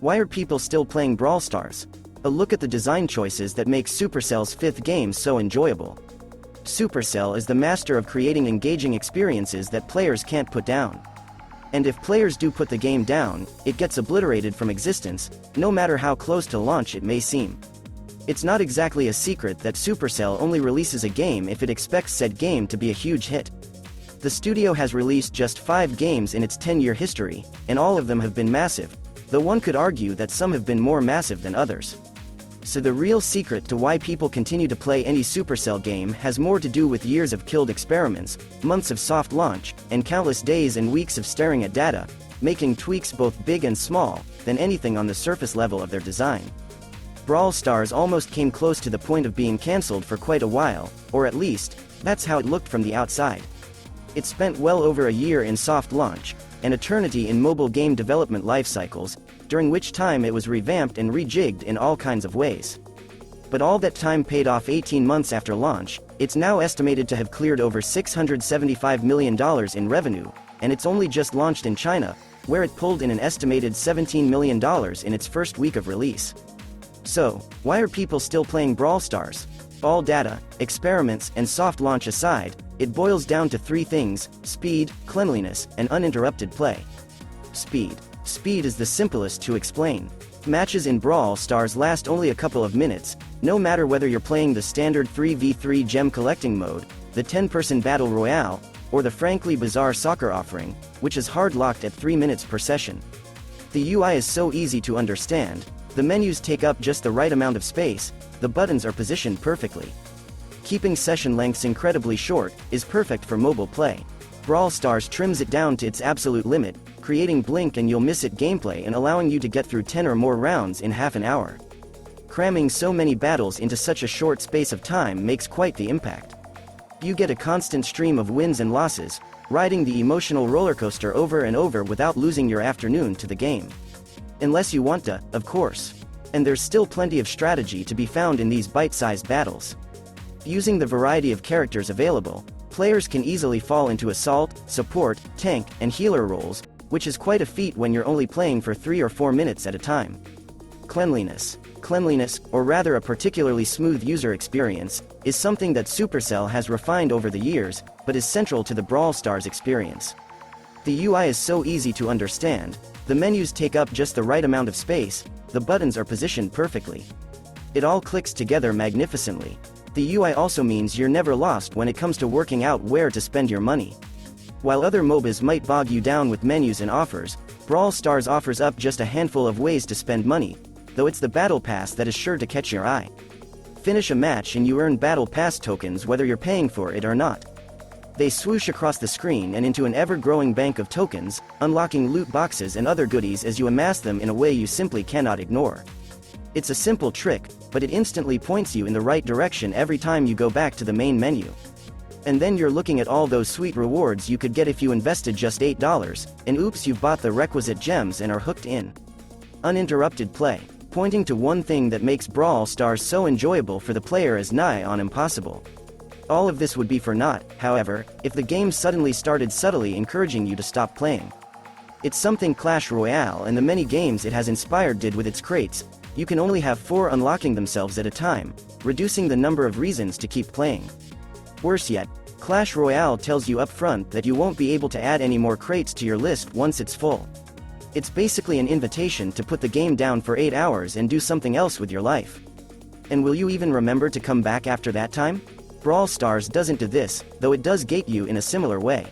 Why are people still playing Brawl Stars? A look at the design choices that make Supercell's 5th game so enjoyable. Supercell is the master of creating engaging experiences that players can't put down. And if players do put the game down, it gets obliterated from existence, no matter how close to launch it may seem. It's not exactly a secret that Supercell only releases a game if it expects said game to be a huge hit. The studio has released just 5 games in its 10-year history, and all of them have been massive, though one could argue that some have been more massive than others. So the real secret to why people continue to play any Supercell game has more to do with years of killed experiments, months of soft launch, and countless days and weeks of staring at data, making tweaks both big and small, than anything on the surface level of their design. Brawl Stars almost came close to the point of being cancelled for quite a while, or at least, that's how it looked from the outside. It spent well over a year in soft launch, an eternity in mobile game development life cycles, during which time it was revamped and rejigged in all kinds of ways. But all that time paid off 18 months after launch. It's now estimated to have cleared over $675 million in revenue, and it's only just launched in China, where it pulled in an estimated $17 million in its first week of release. So, why are people still playing Brawl Stars? All data, experiments, and soft launch aside, it boils down to 3 things: speed, cleanliness, and uninterrupted play. Speed. Speed is the simplest to explain. Matches in Brawl Stars last only a couple of minutes, no matter whether you're playing the standard 3v3 gem collecting mode, the 10-person battle royale, or the frankly bizarre soccer offering, which is hard-locked at 3 minutes per session. The UI is so easy to understand, the menus take up just the right amount of space, the buttons are positioned perfectly. Keeping session lengths incredibly short is perfect for mobile play. Brawl Stars trims it down to its absolute limit, creating blink and you'll miss it gameplay and allowing you to get through 10 or more rounds in half an hour. Cramming so many battles into such a short space of time makes quite the impact. You get a constant stream of wins and losses, riding the emotional rollercoaster over and over without losing your afternoon to the game. Unless you want to, of course. And there's still plenty of strategy to be found in these bite-sized battles. Using the variety of characters available, players can easily fall into assault, support, tank, and healer roles, which is quite a feat when you're only playing for 3 or 4 minutes at a time. Cleanliness. Cleanliness, or rather a particularly smooth user experience, is something that Supercell has refined over the years, but is central to the Brawl Stars experience. The UI is so easy to understand, the menus take up just the right amount of space, the buttons are positioned perfectly. It all clicks together magnificently. The UI also means you're never lost when it comes to working out where to spend your money. While other MOBAs might bog you down with menus and offers, Brawl Stars offers up just a handful of ways to spend money, though it's the Battle Pass that is sure to catch your eye. Finish a match and you earn Battle Pass tokens whether you're paying for it or not. They swoosh across the screen and into an ever-growing bank of tokens, unlocking loot boxes and other goodies as you amass them in a way you simply cannot ignore. It's a simple trick, but it instantly points you in the right direction every time you go back to the main menu. And then you're looking at all those sweet rewards you could get if you invested just $8, and oops, you've bought the requisite gems and are hooked in. Uninterrupted play. Pointing to one thing that makes Brawl Stars so enjoyable for the player is nigh on impossible. All of this would be for naught, however, if the game suddenly started subtly encouraging you to stop playing. It's something Clash Royale and the many games it has inspired did with its crates. You can only have 4 unlocking themselves at a time, reducing the number of reasons to keep playing. Worse yet, Clash Royale tells you up front that you won't be able to add any more crates to your list once it's full. It's basically an invitation to put the game down for 8 hours and do something else with your life. And will you even remember to come back after that time? Brawl Stars doesn't do this, though it does gate you in a similar way.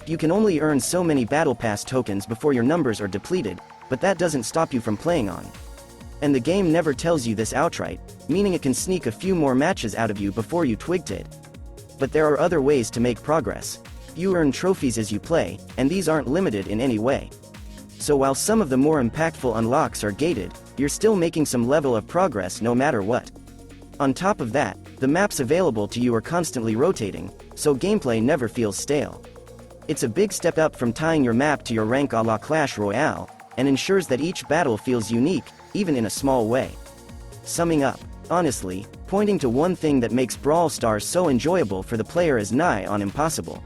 You can only earn so many Battle Pass tokens before your numbers are depleted, but that doesn't stop you from playing on. And the game never tells you this outright, meaning it can sneak a few more matches out of you before you twigged it. But there are other ways to make progress. You earn trophies as you play, and these aren't limited in any way. So while some of the more impactful unlocks are gated, you're still making some level of progress no matter what. On top of that, the maps available to you are constantly rotating, so gameplay never feels stale. It's a big step up from tying your map to your rank a la Clash Royale, and ensures that each battle feels unique, even in a small way. Summing up, honestly, pointing to one thing that makes Brawl Stars so enjoyable for the player is nigh on impossible.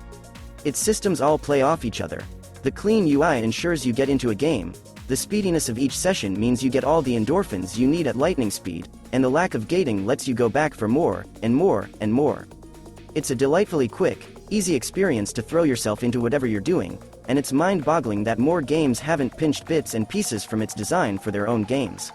Its systems all play off each other. The clean UI ensures you get into a game, The speediness of each session means you get all the endorphins you need at lightning speed, and the lack of gating lets you go back for more, and more, and more. It's a delightfully quick, easy experience to throw yourself into whatever you're doing, and it's mind-boggling that more games haven't pinched bits and pieces from its design for their own games.